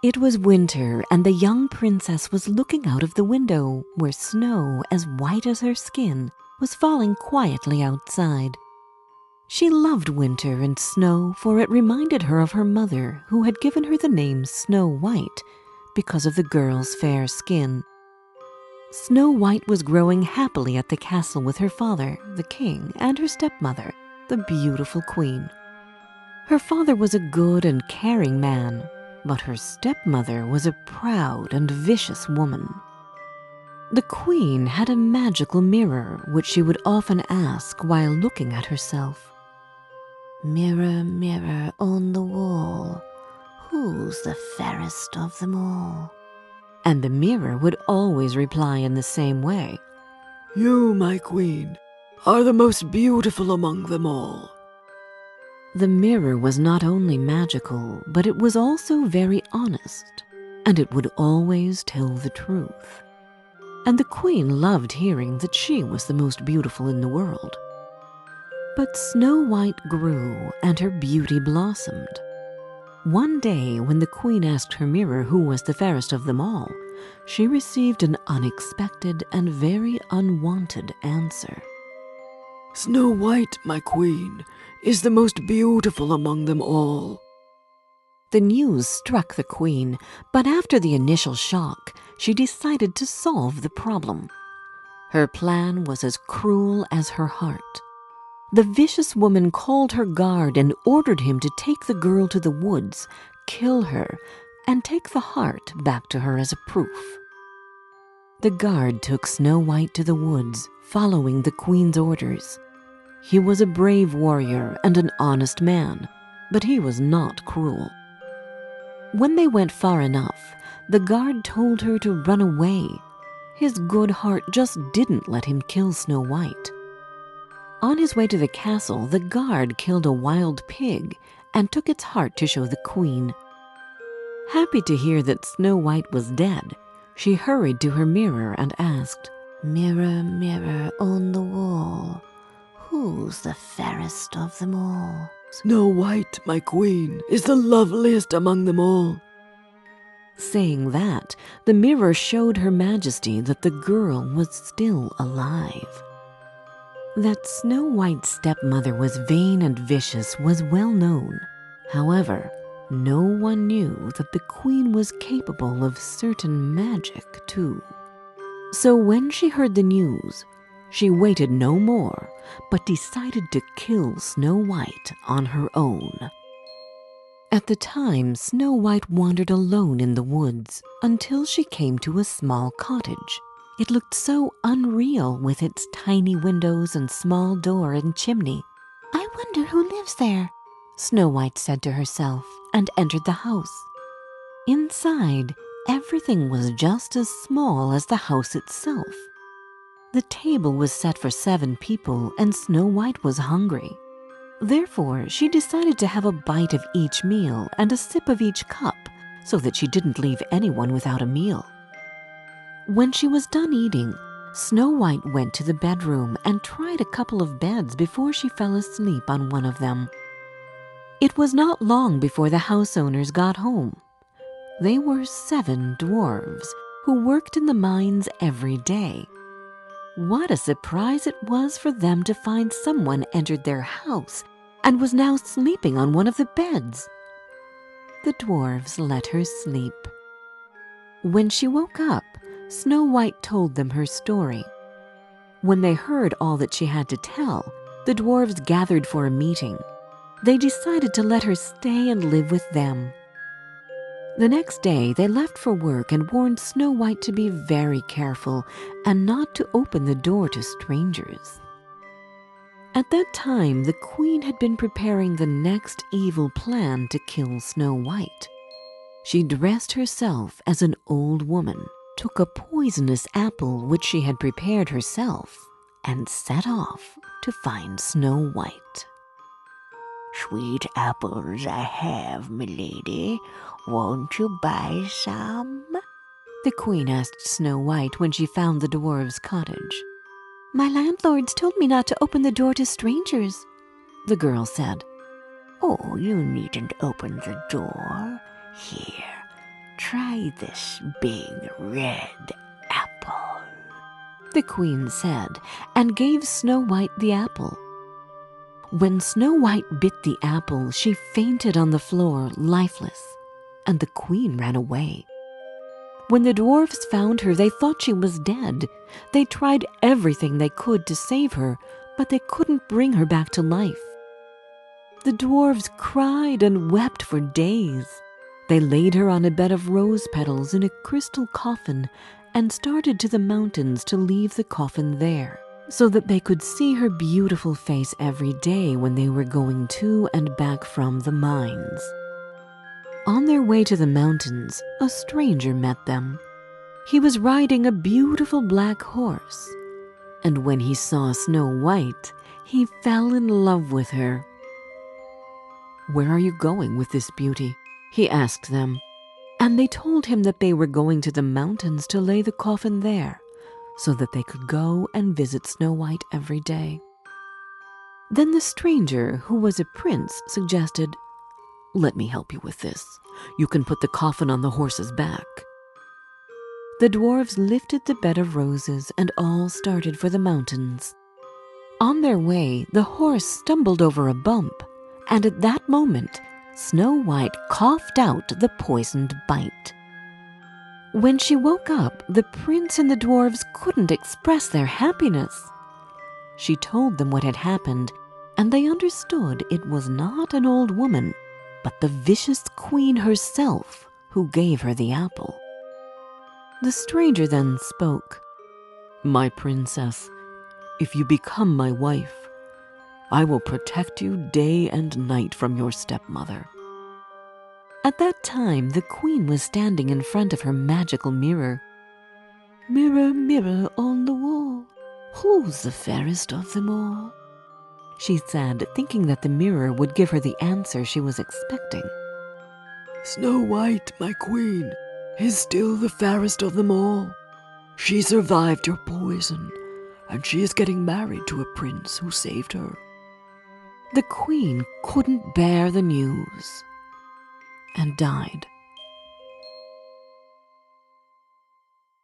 It was winter, and the young princess was looking out of the window where snow, as white as her skin, was falling quietly outside. She loved winter and snow, for it reminded her of her mother, who had given her the name Snow White because of the girl's fair skin. Snow White was growing happily at the castle with her father, the king, and her stepmother, the beautiful queen. Her father was a good and caring man, but her stepmother was a proud and vicious woman. The queen had a magical mirror which she would often ask while looking at herself. "Mirror, mirror on the wall, who's the fairest of them all?" And the mirror would always reply in the same way. "You, my queen, are the most beautiful among them all." The mirror was not only magical, but it was also very honest, and it would always tell the truth. And the queen loved hearing that she was the most beautiful in the world. But Snow White grew, and her beauty blossomed. One day, when the queen asked her mirror who was the fairest of them all, she received an unexpected and very unwanted answer. "Snow White, my queen, is the most beautiful among them all." The news struck the queen, but after the initial shock, she decided to solve the problem. Her plan was as cruel as her heart. The vicious woman called her guard and ordered him to take the girl to the woods, kill her, and take the heart back to her as a proof. The guard took Snow White to the woods, following the queen's orders. He was a brave warrior and an honest man, but he was not cruel. When they went far enough, the guard told her to run away. His good heart just didn't let him kill Snow White. On his way to the castle, the guard killed a wild pig and took its heart to show the queen. Happy to hear that Snow White was dead, she hurried to her mirror and asked, "Mirror, mirror on the wall, who's the fairest of them all?" "Snow White, my queen, is the loveliest among them all." Saying that, the mirror showed Her Majesty that the girl was still alive. That Snow White's stepmother was vain and vicious was well known. However, no one knew that the queen was capable of certain magic too. So when she heard the news, she waited no more, but decided to kill Snow White on her own. At the time, Snow White wandered alone in the woods until she came to a small cottage. It looked so unreal with its tiny windows and small door and chimney. "I wonder who lives there," Snow White said to herself, and entered the house. Inside, everything was just as small as the house itself. The table was set for 7 people, and Snow White was hungry. Therefore, she decided to have a bite of each meal and a sip of each cup so that she didn't leave anyone without a meal. When she was done eating, Snow White went to the bedroom and tried a couple of beds before she fell asleep on one of them. It was not long before the house owners got home. They were 7 dwarves who worked in the mines every day. What a surprise it was for them to find someone entered their house and was now sleeping on one of the beds. The dwarves let her sleep. When she woke up, Snow White told them her story. When they heard all that she had to tell, the dwarves gathered for a meeting. They decided to let her stay and live with them. The next day, they left for work and warned Snow White to be very careful and not to open the door to strangers. At that time, the queen had been preparing the next evil plan to kill Snow White. She dressed herself as an old woman, took a poisonous apple which she had prepared herself, and set off to find Snow White. "Sweet apples I have, milady. Won't you buy some?" The queen asked Snow White when she found the dwarves' cottage. "My landlords told me not to open the door to strangers," the girl said. "Oh, you needn't open the door. Here, try this big red apple," the queen said, and gave Snow White the apple. When Snow White bit the apple, she fainted on the floor, lifeless, and the queen ran away. When the dwarfs found her, they thought she was dead. They tried everything they could to save her, but they couldn't bring her back to life. The dwarves cried and wept for days. They laid her on a bed of rose petals in a crystal coffin and started to the mountains to leave the coffin there, so that they could see her beautiful face every day when they were going to and back from the mines. On their way to the mountains, a stranger met them. He was riding a beautiful black horse, and when he saw Snow White, he fell in love with her. "Where are you going with this beauty?" he asked them, and they told him that they were going to the mountains to lay the coffin there, so that they could go and visit Snow White every day. Then the stranger, who was a prince, suggested, "Let me help you with this. You can put the coffin on the horse's back." The dwarves lifted the bed of roses and all started for the mountains. On their way, the horse stumbled over a bump, and at that moment, Snow White coughed out the poisoned bite. When she woke up, the prince and the dwarves couldn't express their happiness. She told them what had happened, and they understood it was not an old woman, but the vicious queen herself who gave her the apple. The stranger then spoke. "My princess, if you become my wife, I will protect you day and night from your stepmother." At that time, the queen was standing in front of her magical mirror. "Mirror, mirror on the wall, who's the fairest of them all?" she said, thinking that the mirror would give her the answer she was expecting. Snow White, my queen, is still the fairest of them all. She survived your poison, and she is getting married to a prince who saved her." The queen couldn't bear the news and died.